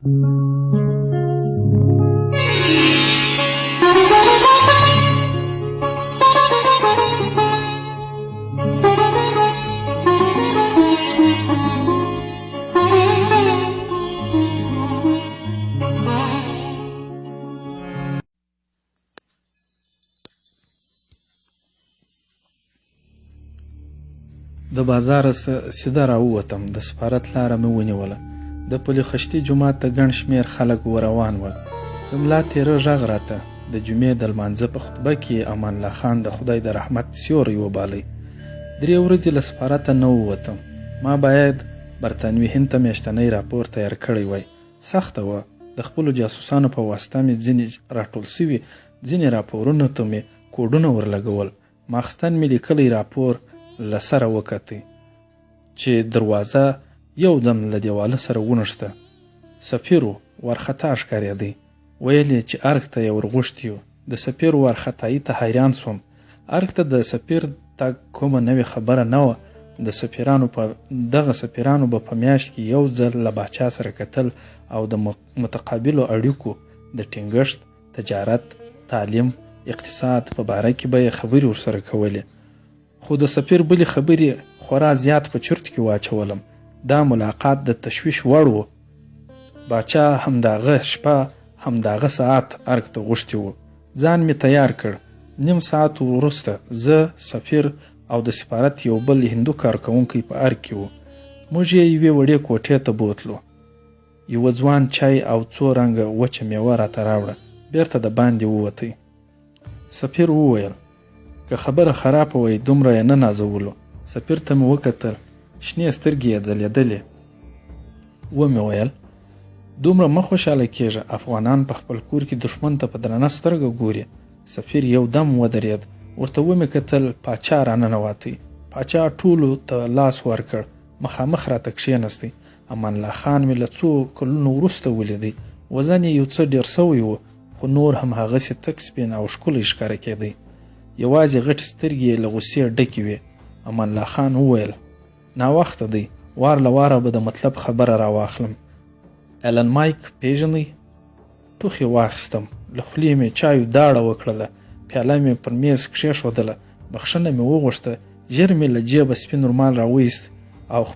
د بازاره سیده راووتم. د سفارت لاره مې ونیوله. د پل خشتي جومات ته ګڼ شمېر خلک ورروان ول. د ملا تیره غږ راته د جمعې د لمانځه په خطبه کې امان الله خان د خدای د رحمت سیوری وبالی. 3 ورځې له سفارته نه ووتم. ما باید برطانوي هند ته میاشتنی راپور تیار کړی وای. سخته وه. د خپلو جاسوسانو په واسطه مې ځینې راټول سوي ځینې راپورونو ته مې کوډونه ورلګول. ماخستن مې لیکلی راپور له سره وکتی چې دروازه یو دم له دیواله سره ونښته. سفیرو وارخطا ښکارېدی. ویل یې چې ارګ ته یې ورغوښتي یو. د سفیر وارخطایي ته حیران سوم. ارګ ته د سفیر تګ کومه نوې خبره نه وه. دغه سفیرانو به په میاشت کې یو ځل له باچا سره کتل او د متقابلو اړیکو د ټینګښت، تجارت، تعلیم، اقتصاد په باره کې به یې خبرې ورسره کولې. خو د سفیر بلې خبرې خورا زیات په چرت کې واچولم. دا ملاقات د تشویش وړ و. باچا همداغه شپه همداغه ساعت ارګ ته غوښتي و. ځان مې تیار کړ. 1/2 ساعت وروسته زه، سفیر او د سفارت یو بل هندو کارکوونکی په ارګ کې و. موږ یې یوې وړې کوټې ته بوتلو. یوه ځوان چای او څو رنګه وچه میوه راته راوړه. بیرته د باندې ووتی. سفیر وویل که خبره خرابه وای دومره یې نه نازولو. سفیر ته مې وکتل. شنې سترګې یې ځلېدلې. ومې ویل دومره مه خوشحاله کېږه. افغانان په خپل کور کې دښمن ته په درنه سترګه ګوري. سفیر یو دم ودرېد. ورته ومې کتل. پاچا راننوتی. پاچا ټولو ته لاس ورکړ. مخامخ راته کښېنستی. امان الله خان مې له څو کلونو وروسته ولیدی. وزن یې یو څه ډېر سوی و خو نور هم هغسې تک سپین او ښکلی ښکاره کېدی. یوازې غټې سترګې یې له غوسې ډکې وې. امان الله خان وویل ناوخته دی. وار له واره به د مطلب خبره راواخلم. ایلن مایک پیژنئ؟ ټوخې واخیستم. له خولې مې چایو داړه وکړله. پیاله مې پر میز کښېښودله. بخښنه مې وغوښته. ژر مې له جیبه سپین رومال راوایست او د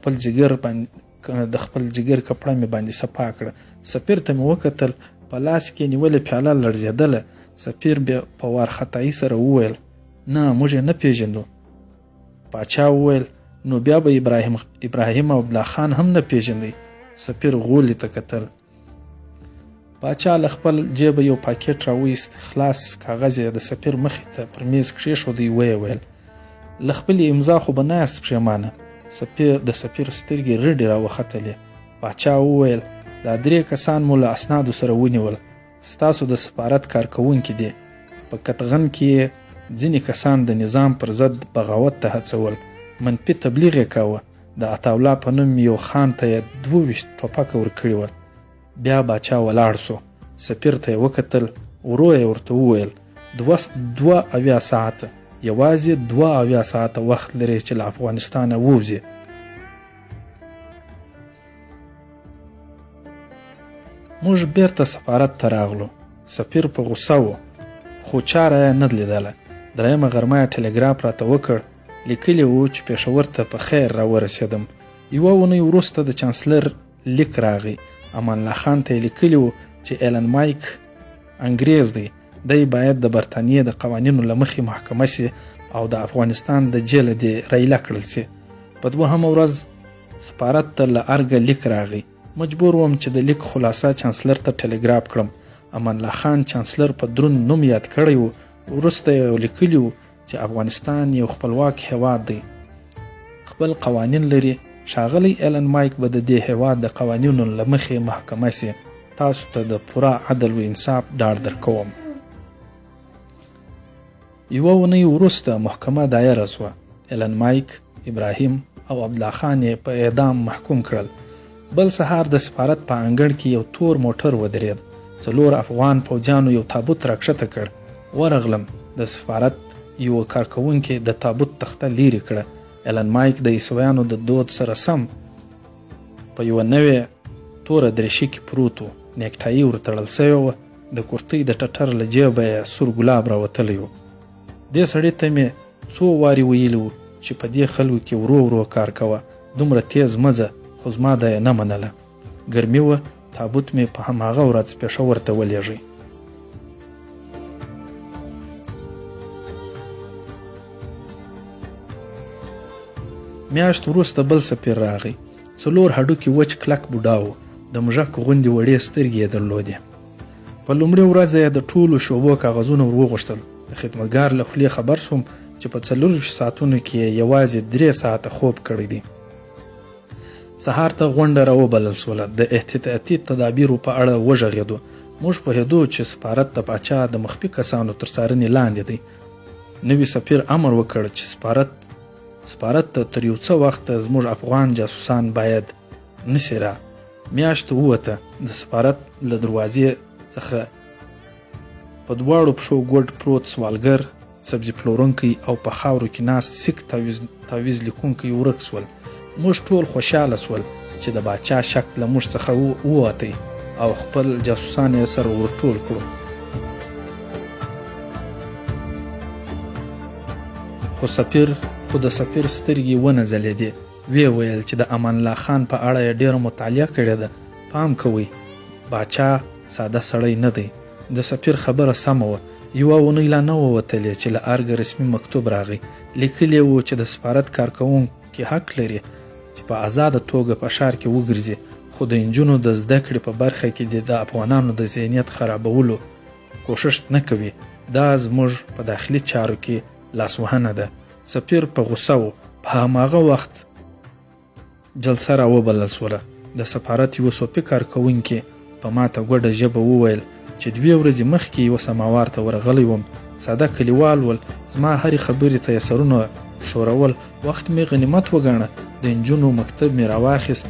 خپل جګر کپړه مې باندې صفا کړه. سفیر ته مې وکتل. په لاس کې نیولې پیاله لړزېدله. سفیر بیا په وارخطایي سره وویل نه موږ یې نه پیژنو. پاچا وویل نو بیا به ابراهیم عبدالله خان هم نه پیژنئ. سفیر غولي ته کتل. پاچا له خپل جیبه یو پاکټ راوایست. خلاص کاغذ یې د سفیر مخې ته پر میز کښېښودی. ویې ویل له خپلې امضا خو به نه یاست پښېمانه. د سفیر سترګې رډې راوختلې. پاچا وویل دا 3 کسان مو له اسنادو سره ونیول. ستاسو د سفارت کارکوونکي دي. په کتغن کې ځینې کسان د نظام پر ضد بغاوت ته هڅول. منفي تبلیغ یې کاوه. د عطاالله په نوم یو خان ته یې 22 ټوپکه ورکړي ول. بیا باچا ولاړ سو. سفیر ته یې وکتل. ورو یې ورته وویل 2 ساعته یوازې 2 ساعته وخت لري چې له افغانستانه ووځي. موږ بیرته سفارت ته راغلو. سفیر په غوسه و خو چاره یې نه لیدله. 3مه غرمه یې ټلګراف راته وکړ. لیکلي وو چې پېښور ته په خیر راورسېدم. 1 اونۍ وروسته د چانسلر لیک راغی. امان الله خان ته یې لیکلي وو چې ایلن مایک انګریز دی. دی باید د برطانیې د قوانینو له مخې محکمه شي او د افغانستان د جیله دې ریله کړل شي. په 2مه ورځ سفارت ته له ارګه لیک راغی. مجبور وم چې د لیک خلاصه چانسلر ته ټلګراف کړم. امان الله خان چانسلر په دروند نوم یاد کړی و. وروسته یې لیکلي و چې افغانستان یو خپلواک هیواد دی. خپل قوانین لري. ښاغلی ایلن مایک به د دې هیواد د قوانینو له مخې محکمه شي. تاسو ته د پوره عدل و انصاف ډاډ درکوم. 1 اونۍ وروسته محکمه دایره شوه. ایلن مایک، ابراهیم او عبدالله خان یې په اعدام محکوم کړل. بل سهار د سفارت په انګړ کې یو تور موټر ودرېد. 4 افغان پوځیانو یو تابوت راکښته کړ. ورغلم. د سفارت یو کارکوونکي د تابوت تخته لیرې کړه. ایلن مایک د عیسویانو د دود سره سم په یوه نوې توره دریشي کې پروت و، نیکټایي ورتړل سوې وه، د کورتۍ د ټټر له جیبه یې سور ګلاب راوتلی و. دې سړي ته مې څو وارې ویلي وو چې په دې خلکو کې ورو ورو کار کوه، دومره تیز مه ځه، خو زما دا یې نه منله. ګرمي وه، تابوت مې په هماغه ورځ پېښور ته ولېږئ. میاشت وروسته بل سفیر راغی. 4 هډوکي وچ کلک بوډا و، د مژک غوندې وړې سترګې یې درلودې. په لومړۍ ورځ یې د ټولو شعبو کاغذونه ور وغوښتل. د خدمتګار له خولې خبر شوم چې په 40 ساعتونو کې یې یوازې 3 ساعته خوب کړی دی. سهار ته غونډه راوبلل سوله. د احتیاطي تدابیرو په اړه وږغېدو. موږ پوهېدو چې سفارت د پاچا د مخفي کسانو تر څارنې لاندې دی. نوي سفیر امر وکړ چې سفارت ته تر یو څه وخته زموږ افغان جاسوسان باید نشي را. میاشت ووته. د سفارت له دروازې څخه په دواړو پښو ګوډ پروت سوالګر، سبزي پلورونکی او په خاورو کې ناست سیک تعویز لیکونکی ورک سول. موږ ټول خوشحاله سول چې د باچا شک له موږ څخه ووتی او خپل جاسوسان یې سره ورټول کړو. خو د سفیر سترګې ونه ځلېدې. ویې ویل چې د امان الله خان په اړه یې ډېره مطالعه کړې ده. پام کوئ، باچا ساده سړی نه دی. د سفیر خبره سمه وه. 1 اونۍ لا نه ووتلې چې له ارګه رسمي مکتوب راغی. لیکلي وو چې د سفارت کارکوونکي حق لري چې په آزاده توګه په ښار کې وګرځي، خو د نجونو د زده کړې په برخه کې د افغانانو د ذهنیت خرابولو کوشش نه کوي. دا زموږ په داخلي چارو کې لاسوهنه ده. سفیر په غوسه و. په هماغه وخت جلسه راوبلل سوله. د سفارت یو صوفي کارکوونکي په ماته ګوډه ژبه وویل چې 2 ورځې مخکې یو سماوار ته ورغلی وم. ساده کلیوال ول. زما هرې خبرې ته یې سرونه شورول. وخت مې غنیمت وګاڼه. د نجونو مکتب مې راواخیست،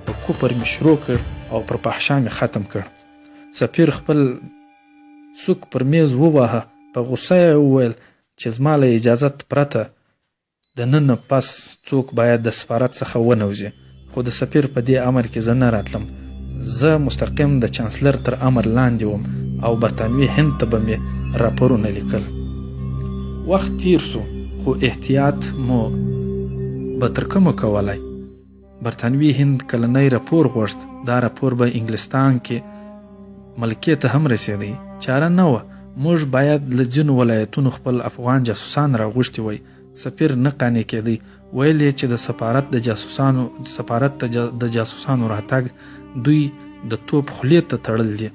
په کوپر مې شروع کړ او پر پحشا مې ختم کړ. سفیر خپل سوک پر میز وواهه. په غوسه یې وویل چې زما له اجازت پرته د نن پس څوک باید د سفارت څخه ونوځي. خو د سفیر په دې امر کې زه نه راتلم. زه مستقیم د چانسلر تر امر لاندې وم او برطانوي هند ته به مې راپورونه لیکل. وخت تیر سو، خو احتیاط مو به تر کومه کولای. برطانوي هند کلنی راپور غوښت. دا راپور به انګلستان کې ملکې ته هم رسېدی. چاره نه وه. موږ باید له ځینو ولایتونو خپل افغان جاسوسان راغوښتي وای. سفیر نه قانع کېدی. ویل یې چې د سفارت د جاسوسانو راتګ دوی د توپ خولې ته تړل دي.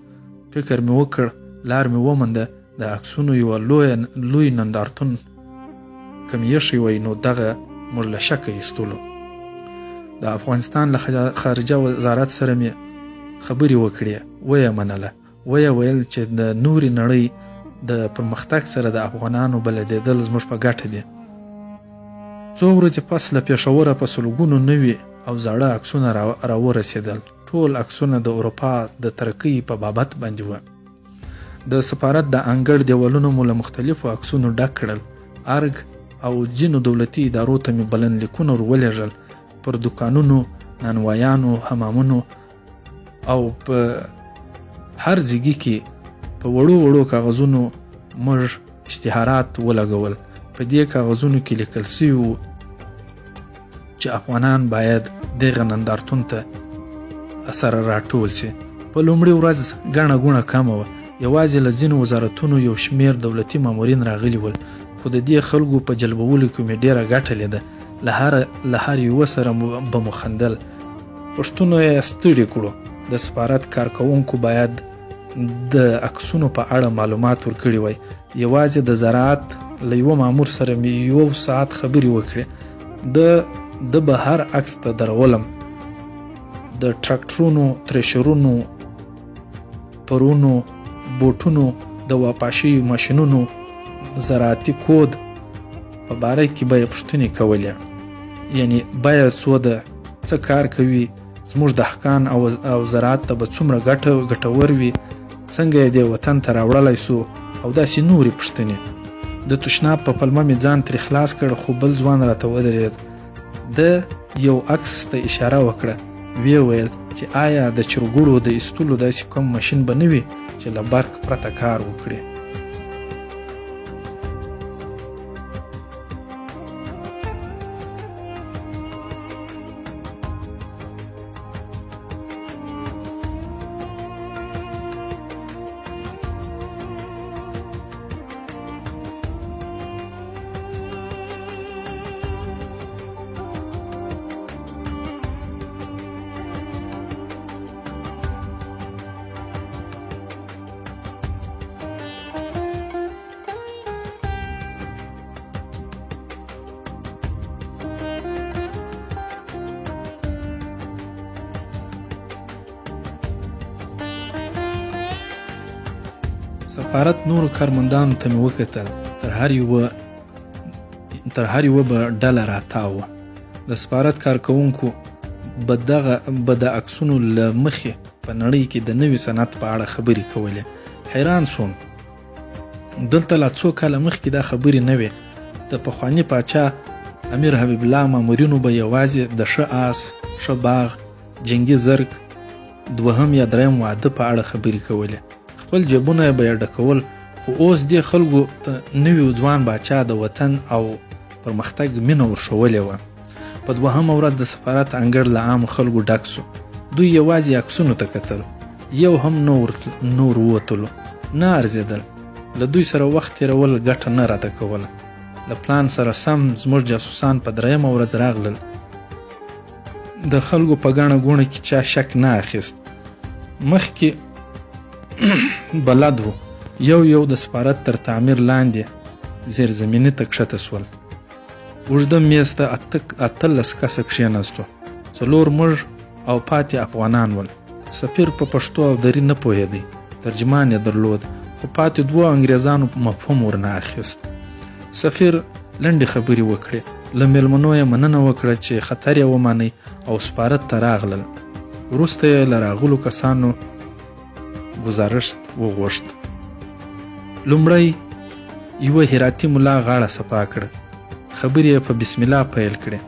فکر مې وکړ، لار مې ومنده. د عکسونو یوه لوی نندارتون کم ایښی وی، نو دغه موږ له شکه ایستلو. د افغانستان له خارجه وزارت سره مې خبرې وکړې. ویې منله. ویې ویل چې د نورې نړۍ د پرمختګ سره د افغانانو بلدېدل زموږ په ګټه دي. 2 ورځې پس له پېښوره په سلګونو نوي او زاړه عکسونه راورسېدل. ټول عکسونه د اروپا د ترقۍ په بابت باندې وه. د سفارت د انګړ دیوالونه مو له مختلفو عکسونو ډک کړل. ارګ او ځینو دولتي ادارو ته مې بلنلیکونه ورولېږل. پر دوکانونو، نانوایانو، حمامونو او په هر ځیږي کې په وړو کاغذونو موږ اشتهارات ولګول. په دې کاغذونو کې لیکل سوي وو چې افغانان باید دغه نندارتون ته سره راټول سي. په لومړۍ ورځ ګڼه ګوڼه کمه وه. یوازې له ځینو وزارتونو یو شمېر دولتي مامورین راغلي ول، خو د دې خلکو په جلبولو کې مې ډېره ګټه لیده. له هر یوه سره به مو خندل. پوښتنو یې ستړي کړو. د سفارت کارکوونکو باید د عکسونو په اړه معلومات ورکړي وای. یوازې د زراعت له یوه مامور سره مې 1 ساعت خبرې وکړې. د به هر عکس ته درولم. د ټراکټرونو، تریشرونو، پرونو، بوټونو، د واپاشي ماشینونو، زراعتي کود په باره کې به یې پوښتنې کولې. یعنی باید څو ده، څه کار کوي، زموږ دهقان او زراعت ته به څومره ګټور وي، څنګه یې دې وطن ته راوړلی سو، او داسې نورې پوښتنې. د تشناب په پلمه مې ځان ترې خلاص کړ، خو بل ځوان راته ودرېد. د یو عکس ته اشاره وکړه. ویې ویل چې آیا د چرګوړو د ایستلو داسې کوم ماشین به نه وي چې له برق پرته کار وکړي. سفارت نورو کارمندانو ته مې وکتل. تر هر یوه به ډله راتاوه. د سفارت کارکوونکو به د عکسونو له مخې په نړۍ کې د نوي صنعت په اړه خبرې کولې. حیران سوم. دلته لا څو کاله مخکې دا خبرې نه وې. د پخواني پاچا امیر حبیب الله مامورینو به یوازې د ښه آس، ښه باغ، جنګي زرګ، دوهم یا دریم واده په اړه خبرې کولې. خپل جیبونه به یې ډکول. خو اوس دې خلکو ته نوي ځوان باچا د وطن او پرمختګ مینه ورښولې وه. په دوهمه ورځ د سفارت انګړ له عامو خلکو ډک سو. دوی یوازې عکسونو ته کتل. یو هم نور ووتلو، نه ارزېدل. له دوی سره وخت تېرول ګټه نه راته کوله. له پلان سره سم زموږ جاسوسان په دریمه ورځ راغلل. د خلکو په ګڼه ګوڼه کې چا شک نه اخیست. مخکې بلد و. یو د سفارت تر تعمیر لاندې زیرزمیني ته کښته سول. اوږده میز ته 18 کسه کښېناستو. 4 موږ او پاتې افغانان ول. سفیر په پښتو او دري نه پوهېدی. ترجمان یې درلود، خو پاتې 2 انګریزانو مفهوم ورنه اخیست. سفیر لنډې خبرې وکړې. له میلمنو یې مننه وکړه چې خطر یې ومانئ او سفارت ته راغلل. وروسته یې له راغلو کسانو گزارشت وغوښت. لومړی یوه هراتي ملا غاړه صفا کړه. خبرې یې په بسم الله پیل کړې.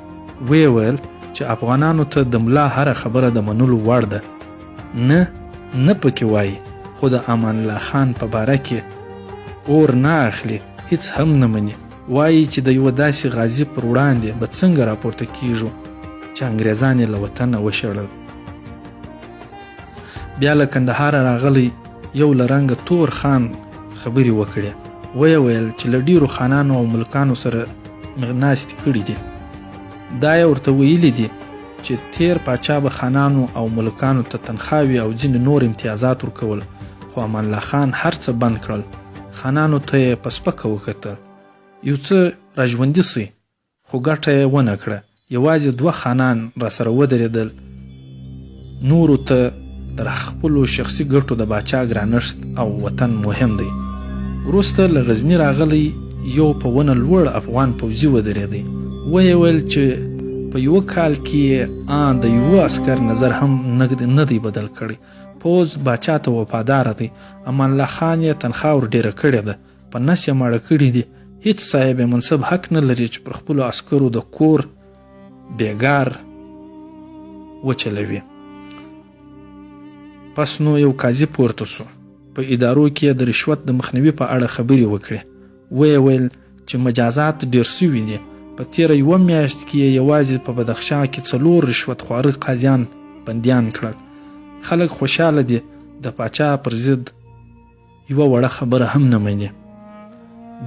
ویې ویل چې افغانانو ته د ملا هره خبره د منلو وړ ده. نه پکې وایي، خو د امان الله خان په باره کې اور نه اخلي، هیڅ هم نه مني. وایي چې د یوه داسې غازي پر وړاندې به څنګه راپورته کیږو چې انګریزان یې له وطنه وشړل. بیا له کندهار راغلی یو له رنګه تور خان خبرې وکړې. ویې ویل چې له ډیرو خانانو او ملکانو سره ناستې کړي دي. دا یې ورته ویلي دي چې تیر پاچا به خانانو او ملکانو ته تنخواوې او ځینې نور امتیازات ورکول، خو امان الله خان هر څه بند کړل. خانانو ته یې په سپکه وکتل. یو څه راژوندي سي، خو ګټه یې ونه کړه. یوازې 2 خانان را سره ودرېدل. نورو ته تر خپلو شخصي ګټو د باچا ګرانښت او وطن مهم دی. وروسته له غزني راغلی یو په ونه لوړ افغان پوځي ودرېدی. ویې ویل چې په 1 کال کې د یوه عسکر نظر هم نه دی بدل کړی. پوځ باچا ته وفادار دی. امان الله خان یې تنخوا ور ډیره کړې ده. په نس یې ماړه کړي دي. هیڅ صاحب منصب حق نه لري چې پر خپلو عسکرو د کور بیګار وچلوي. پس نو یو قاضي پورته سو. په ادارو کې د رشوت د مخنیوي په اړه خبرې وکړې. ویې ویل چې مجازات ډیر سوي دي. په تیره 1 میاشت کې یوازې په بدخشان کې 4 رشوت خواره قاضیان بندیان کړل. خلک خوشاله دي. د پاچا پر ضد یوه وړه خبره هم نه مني.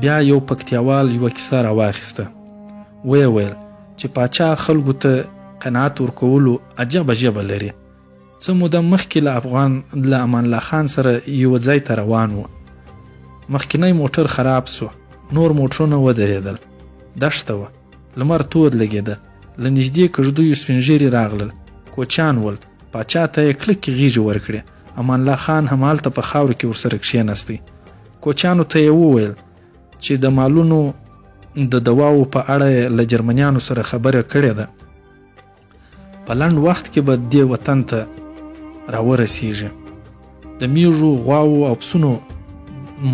بیا یو پکتیاوال یوه کیسه راواخیسته. ویې ویل چې پاچا خلکو ته قناعت ورکولو عجبه ژبه لري. څه موده مخکې له امان الله خان سره یوه ځای ته روان و. مخکینی موټر خراب سو. نور موټرونه ودرېدل. دښته وه. لمر تود لګېده. له نږدې کږدیو سپین ږیري راغلل. کوچیان ول. پاچا ته یې کلکې غېږې ورکړې. امان الله خان همالته په خاورو کې ورسره کښېنستی. کوچیانو ته یې وویل چې د مالونو د دواو په اړه له جرمنیانو سره خبره کړې ده. په لنډ وخت کې به دې وطن ته راورسیږي. د میږو، غواو او پسونو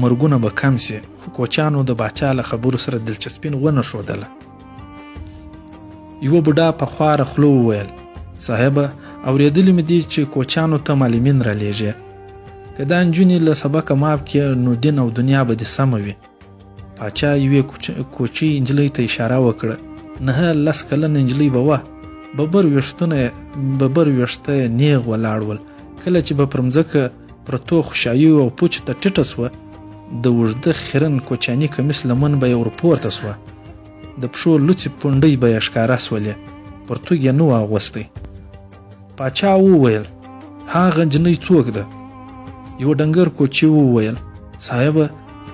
مرګونه به کم سي. خو کوچیانو د باچا له خبرو سره دلچسپي ونه ښودله. یوه بوډا په خواره خوله وویل: صاحبه، اورېدلي مې دي چې کوچیانو ته معلمین رالیږي. که دا نجونې له سبقه معاف کړي نو دین او دنیا به دې سمه وي. پاچا یوې کوچۍ نجلۍ ته اشاره وکړه. 9 کلنه نجلۍ به وه. ببر ویښته یې نیغ ولاړ ول. کله چې به پر مځکه پرتو خوشاییو او پوچو ته ټیټه سوه، د اوږده خیرن کوچیاني کمیس لمن به یې ورپورته سوه. د پښو لوڅې پونډۍ به یې ښکاره سولې. پرتوګ یې نه و اغوستی. پاچا وویل هغه نجلۍ څوک ده؟ یوه ډنګر کوچي وویل صاحبه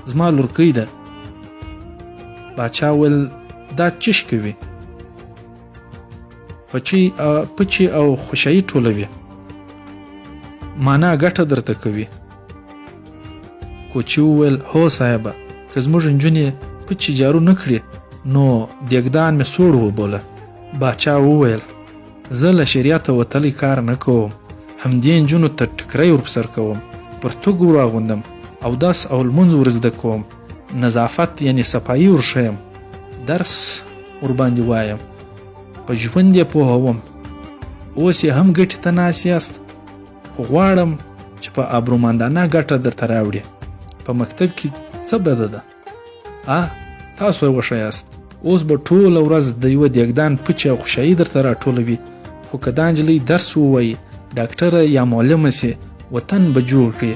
زما لورکۍ ده. پاچا وویل دا چش کوي؟ پچې او خوشایي ټولوي. مانا ګټه درته کوي. کوچي وویل هو صاحبه، که زموږ نجونې پچې جارو نه کړي نو دیګدان مې سوړ وبوله. باچا وویل زه له شریعته وتلی کار نه کوم. همدې نجونو ته ټکری ورپسر کوم، پرتوګ ور اغوندم، اودس او لمونځ ور زده کوم، نظافت یعنې صفایي ورښیم، درس ورباندې وایم، په ژوند یې پوهوم. اوس یې هم ګټې ته ناست یاست، خو غواړم چې په ابرومندانه ګټه درته راوړي. په مکتب کې څه بده ده؟ تاسو یې وښیاست. اوس به ټوله ورځ د یوه دیګدان پچې او خوشایي درته راټولوي. خو که دا نجلۍ درس ووایي، ډاکټره یا معلمه سي، وطن به جوړ کړي.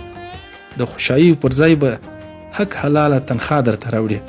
د خوشایي پر ځای به حق حلاله تنخوا درته راوړي.